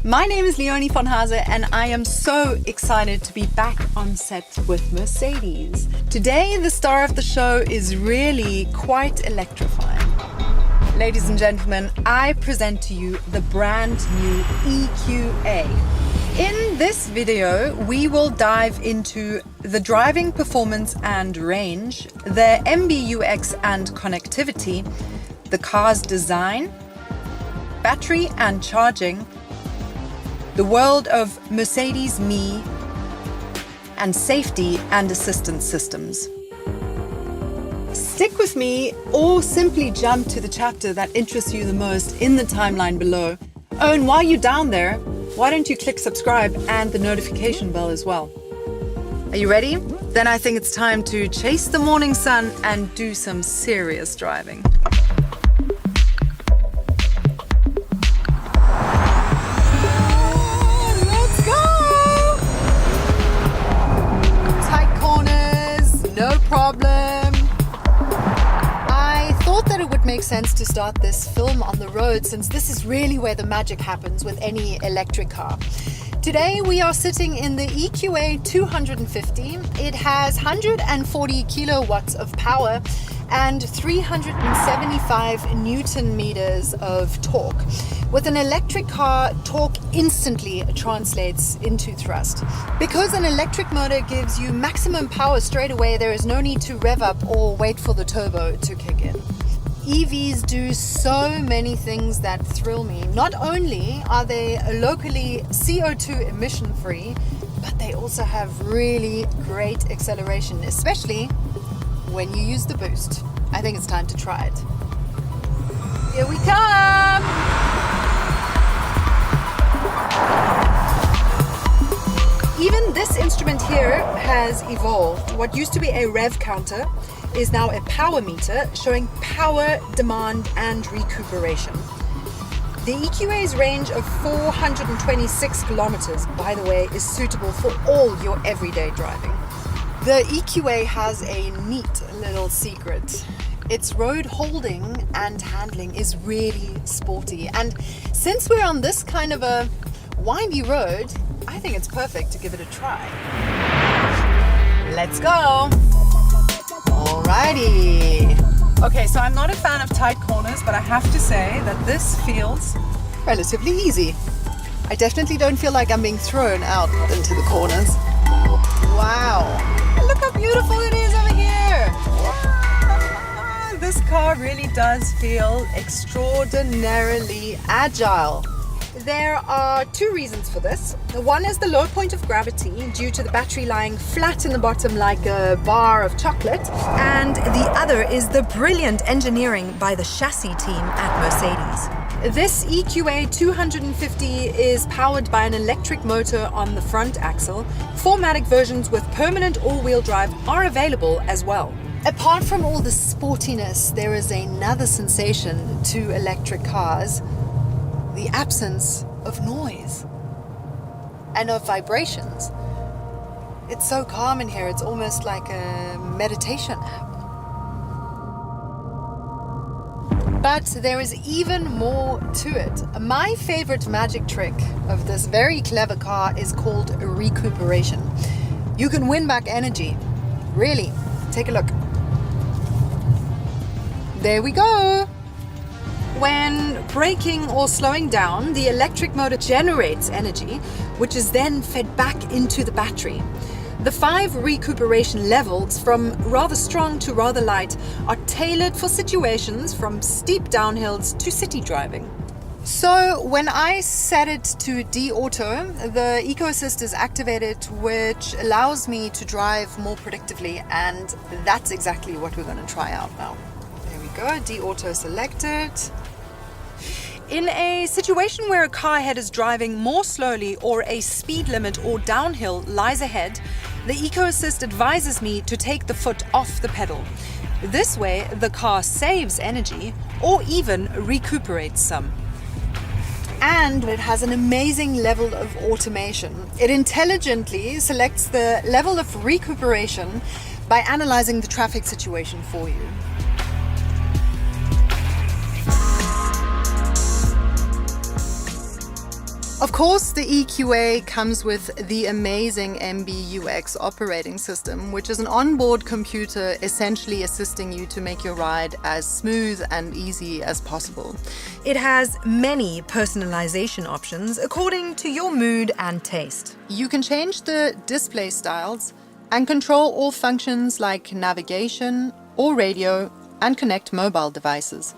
My name is Leonie von Hase and I am so excited to be back on set with Mercedes. Today, the star of the show is really quite electrifying. Ladies and gentlemen, I present to you the brand new EQA. In this video, we will dive into the driving performance and range, the MBUX and connectivity, the car's design, battery and charging, the world of Mercedes Me, and safety and assistance systems. Stick with me or simply jump to the chapter that interests you the most in the timeline below. Oh, and while you're down there, why don't you click subscribe and the notification bell as well? Are you ready? Then I think it's time to chase the morning sun and do some serious driving. Let's go! Tight corners, no problem. Makes sense to start this film on the road, since this is really where the magic happens with any electric car. Today we are sitting in the EQA 250. It has 140 kilowatts of power and 375 Newton meters of torque. With an electric car, torque instantly translates into thrust. Because an electric motor gives you maximum power straight away, there is no need to rev up or wait for the turbo to kick in. EVs do so many things that thrill me. Not only are they locally CO2 emission free, but they also have really great acceleration, especially when you use the boost. I think it's time to try it. Here we come! Even this instrument here has evolved. What used to be a rev counter is now a power meter showing power, demand and recuperation. The EQA's range of 426 kilometers, by the way, is suitable for all your everyday driving. The EQA has a neat little secret. Its road holding and handling is really sporty, and since we're on this kind of a windy road, I think it's perfect to give it a try. Let's go! Alrighty. Okay, so I'm not a fan of tight corners, but I have to say that this feels relatively easy. I definitely don't feel like I'm being thrown out into the corners. Wow. Look how beautiful it is over here. Wow. This car really does feel extraordinarily agile. There are two reasons for this. One is the low point of gravity due to the battery lying flat in the bottom like a bar of chocolate, and the other is the brilliant engineering by the chassis team at Mercedes. This EQA 250 is powered by an electric motor on the front axle. 4MATIC versions with permanent all-wheel drive are available as well. Apart from all the sportiness, there is another sensation to electric cars: the absence of noise and of vibrations. It's so calm in here, it's almost like a meditation app. But there is even more to it. My favorite magic trick of this very clever car is called recuperation. You can win back energy. Really, take a look. There we go. When braking or slowing down, the electric motor generates energy, which is then fed back into the battery. The 5 recuperation levels, from rather strong to rather light, are tailored for situations from steep downhills to city driving. So when I set it to D-Auto, the Eco Assist is activated, which allows me to drive more predictively, and that's exactly what we're going to try out now. There we go, D-Auto selected. In a situation where a car ahead is driving more slowly or a speed limit or downhill lies ahead, the Eco Assist advises me to take the foot off the pedal. This way, the car saves energy or even recuperates some. And it has an amazing level of automation. It intelligently selects the level of recuperation by analyzing the traffic situation for you. Of course, the EQA comes with the amazing MBUX operating system, which is an onboard computer essentially assisting you to make your ride as smooth and easy as possible. It has many personalization options according to your mood and taste. You can change the display styles and control all functions like navigation or radio and connect mobile devices.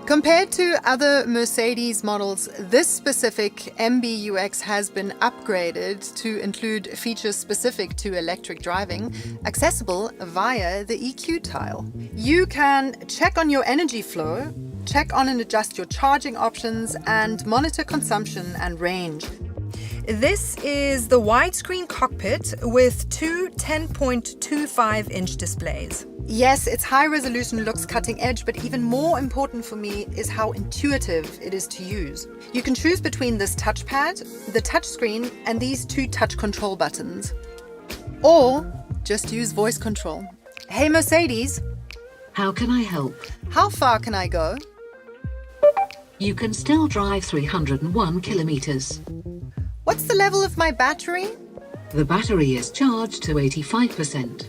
Compared to other Mercedes models, this specific MBUX has been upgraded to include features specific to electric driving, accessible via the EQ tile. You can check on your energy flow, check on and adjust your charging options, and monitor consumption and range. This is the widescreen cockpit with two 10.25-inch displays. Yes, its high resolution looks cutting edge, but even more important for me is how intuitive it is to use. You can choose between this touchpad, the touchscreen, and these two touch control buttons. Or just use voice control. Hey Mercedes, how can I help? How far can I go? You can still drive 301 kilometers. What's the level of my battery? The battery is charged to 85%.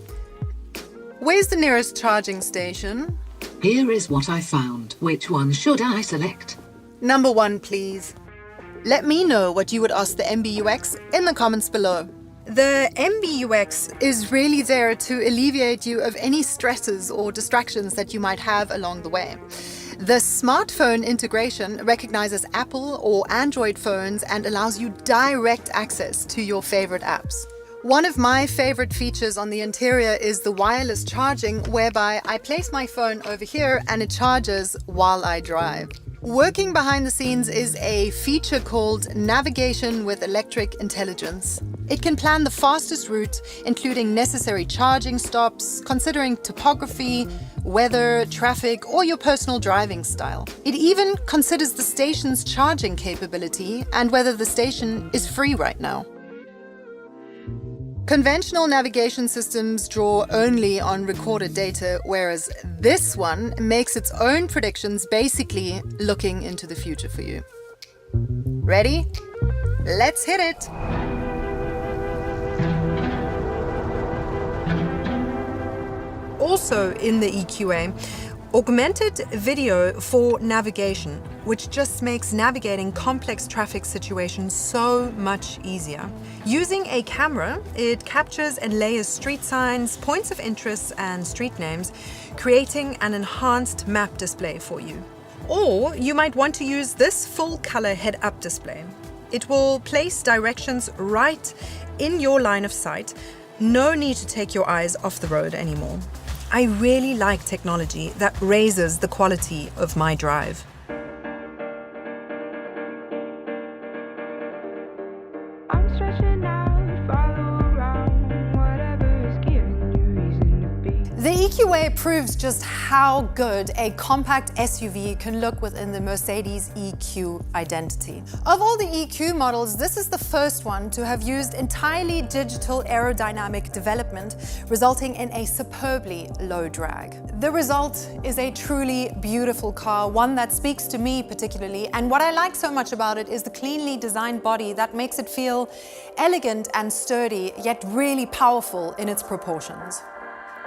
Where's the nearest charging station? Here is what I found. Which one should I select? Number 1, please. Let me know what you would ask the MBUX in the comments below. The MBUX is really there to alleviate you of any stresses or distractions that you might have along the way. The smartphone integration recognizes Apple or Android phones and allows you direct access to your favorite apps. One of my favorite features on the interior is the wireless charging, whereby I place my phone over here and it charges while I drive. Working behind the scenes is a feature called Navigation with Electric Intelligence. It can plan the fastest route, including necessary charging stops, considering topography, weather, traffic, or your personal driving style. It even considers the station's charging capability and whether the station is free right now. Conventional navigation systems draw only on recorded data, whereas this one makes its own predictions, basically looking into the future for you. Ready? Let's hit it! Also in the EQA, augmented video for navigation, which just makes navigating complex traffic situations so much easier. Using a camera, it captures and layers street signs, points of interest, and street names, creating an enhanced map display for you. Or you might want to use this full-color head-up display. It will place directions right in your line of sight. No need to take your eyes off the road anymore. I really like technology that raises the quality of my drive. I'm stretching out, follow around, whatever is giving you reason to be. The EQA proves just how good a compact SUV can look within the Mercedes EQ identity. Of all the EQ models, this is the first one to have used entirely digital aerodynamic development, resulting in a superbly low drag. The result is a truly beautiful car, one that speaks to me particularly, and what I like so much about it is the cleanly designed body that makes it feel elegant and sturdy, yet really powerful in its proportions.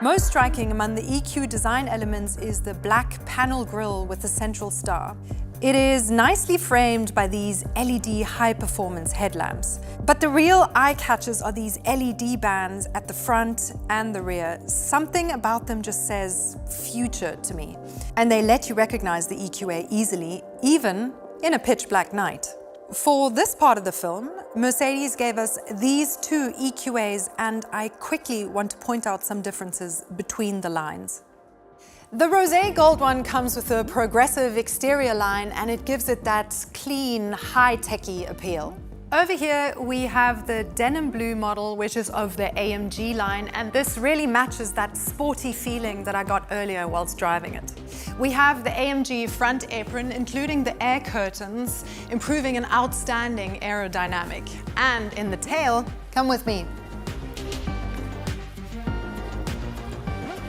Most striking among the EQ design elements is the black panel grille with the central star. It is nicely framed by these LED high-performance headlamps. But the real eye catchers are these LED bands at the front and the rear. Something about them just says future to me. And they let you recognize the EQA easily, even in a pitch black night. For this part of the film, Mercedes gave us these two EQAs, and I quickly want to point out some differences between the lines. The rosé gold one comes with a progressive exterior line, and it gives it that clean, high-techy appeal. Over here we have the denim blue model, which is of the AMG line, and this really matches that sporty feeling that I got earlier whilst driving it. We have the AMG front apron, including the air curtains, improving an outstanding aerodynamic. And in the tail, come with me.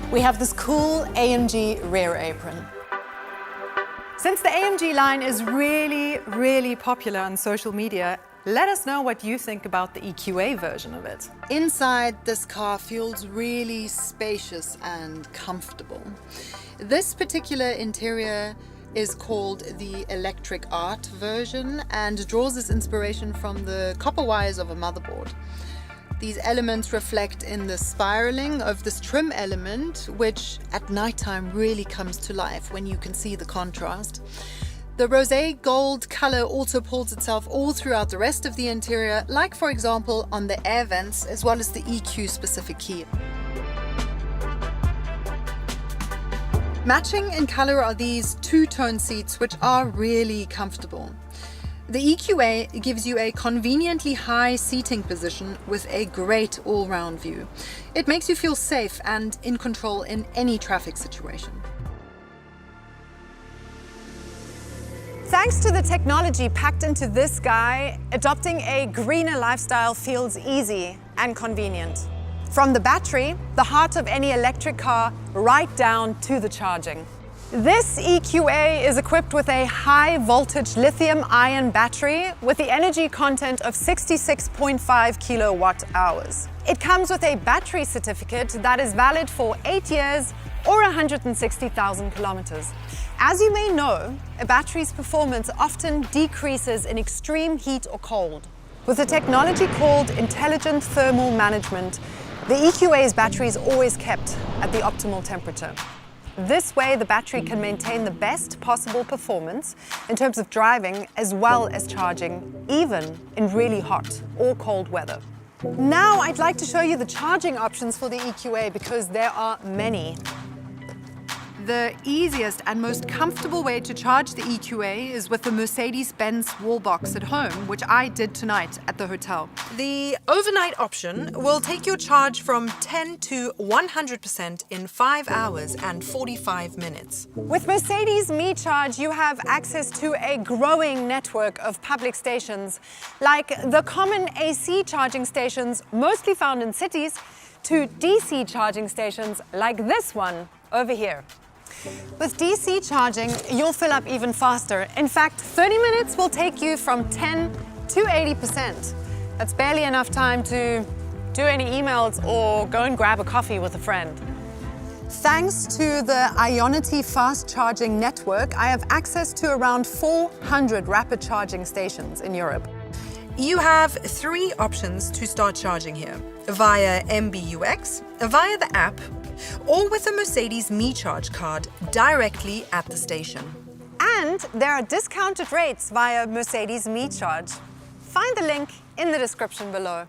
We have this cool AMG rear apron. Since the AMG line is really popular on social media, Let us know what you think about the EQA version of it. Inside, this car feels really spacious and comfortable. This particular interior is called the Electric Art version and draws its inspiration from the copper wires of a motherboard. These elements reflect in the spiraling of this trim element, which at nighttime really comes to life when you can see the contrast. The rosé gold color also pulls itself all throughout the rest of the interior, like for example on the air vents as well as the EQ specific key. Matching in color are these two-tone seats, which are really comfortable. The EQA gives you a conveniently high seating position with a great all-round view. It makes you feel safe and in control in any traffic situation. Thanks to the technology packed into this guy, adopting a greener lifestyle feels easy and convenient. From the battery, the heart of any electric car, right down to the charging. This EQA is equipped with a high voltage lithium-ion battery with the energy content of 66.5 kilowatt hours. It comes with a battery certificate that is valid for 8 years or 160,000 kilometers. As you may know, a battery's performance often decreases in extreme heat or cold. With a technology called intelligent thermal management, the EQA's battery is always kept at the optimal temperature. This way, the battery can maintain the best possible performance in terms of driving as well as charging, even in really hot or cold weather. Now, I'd like to show you the charging options for the EQA because there are many. The easiest and most comfortable way to charge the EQA is with the Mercedes Benz wall box at home, which I did tonight at the hotel. The overnight option will take your charge from 10 to 100% in 5 hours and 45 minutes. With Mercedes Me Charge, you have access to a growing network of public stations, like the common AC charging stations mostly found in cities, to DC charging stations like this one over here. With DC charging, you'll fill up even faster. In fact, 30 minutes will take you from 10 to 80%. That's barely enough time to do any emails or go and grab a coffee with a friend. Thanks to the Ionity fast charging network, I have access to around 400 rapid charging stations in Europe. You have 3 options to start charging here: via MBUX, via the app, or with a Mercedes Me Charge card directly at the station. And there are discounted rates via Mercedes Me Charge. Find the link in the description below.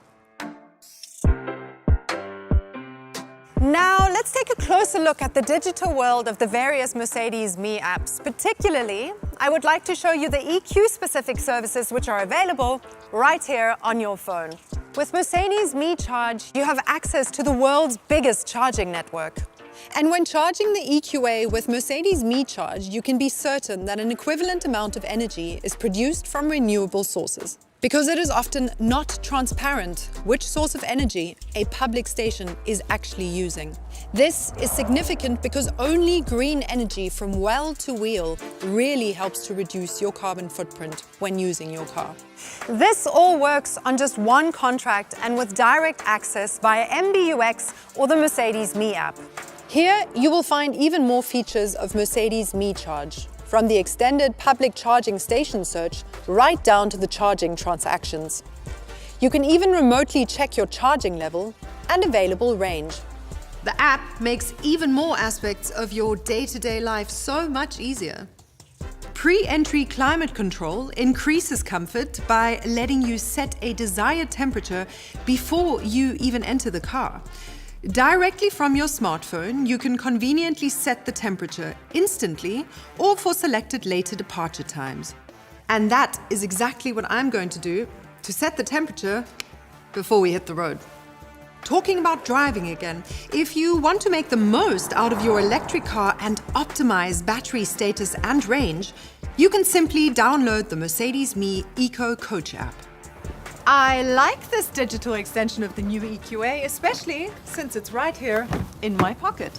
Now, let's take a closer look at the digital world of the various Mercedes Me apps. Particularly, I would like to show you the EQ-specific services which are available right here on your phone. With Mercedes Me Charge, you have access to the world's biggest charging network. And when charging the EQA with Mercedes Me Charge, you can be certain that an equivalent amount of energy is produced from renewable sources. Because it is often not transparent which source of energy a public station is actually using. This is significant because only green energy from well to wheel really helps to reduce your carbon footprint when using your car. This all works on just one contract and with direct access via MBUX or the Mercedes Me app. Here you will find even more features of Mercedes Me Charge, from the extended public charging station search right down to the charging transactions. You can even remotely check your charging level and available range. The app makes even more aspects of your day-to-day life so much easier. Pre-entry climate control increases comfort by letting you set a desired temperature before you even enter the car. Directly from your smartphone, you can conveniently set the temperature instantly or for selected later departure times. And that is exactly what I'm going to do to set the temperature before we hit the road. Talking about driving again, if you want to make the most out of your electric car and optimize battery status and range, you can simply download the Mercedes Me Eco Coach app. I like this digital extension of the new EQA, especially since it's right here in my pocket.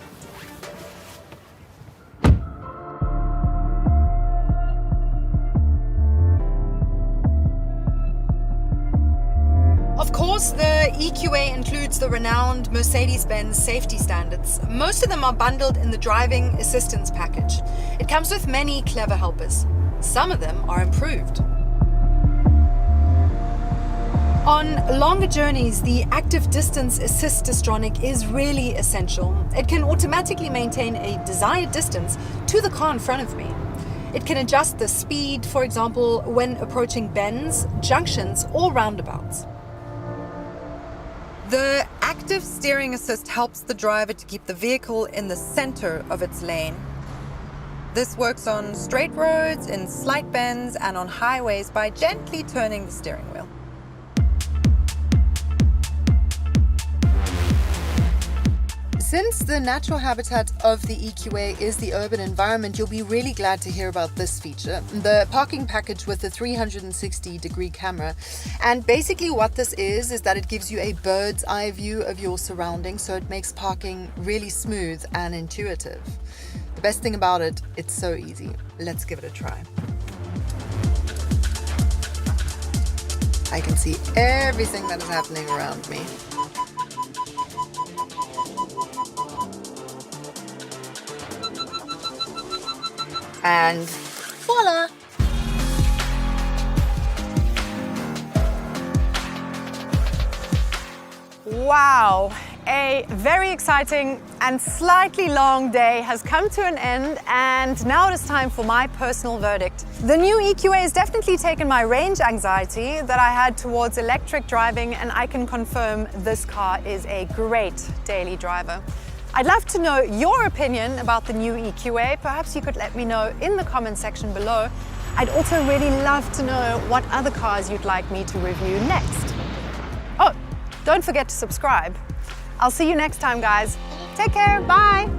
Of course, the EQA includes the renowned Mercedes Benz safety standards. Most of them are bundled in the driving assistance package. It comes with many clever helpers. Some of them are improved. On longer journeys, the active distance assist distronic is really essential. It can automatically maintain a desired distance to the car in front of me. It can adjust the speed, for example, when approaching bends, junctions, or roundabouts. The active steering assist helps the driver to keep the vehicle in the center of its lane. This works on straight roads, in slight bends, and on highways by gently turning the steering wheel. Since the natural habitat of the EQA is the urban environment, you'll be really glad to hear about this feature, the parking package with the 360-degree camera. And basically what this is that it gives you a bird's eye view of your surroundings, so it makes parking really smooth and intuitive. The best thing about it, it's so easy. Let's give it a try. I can see everything that is happening around me. And voila! Wow, a very exciting and slightly long day has come to an end, and now it is time for my personal verdict. The new EQA has definitely taken my range anxiety that I had towards electric driving, and I can confirm this car is a great daily driver. I'd love to know your opinion about the new EQA. Perhaps you could let me know in the comment section below. I'd also really love to know what other cars you'd like me to review next. Oh, don't forget to subscribe. I'll see you next time, guys. Take care, bye.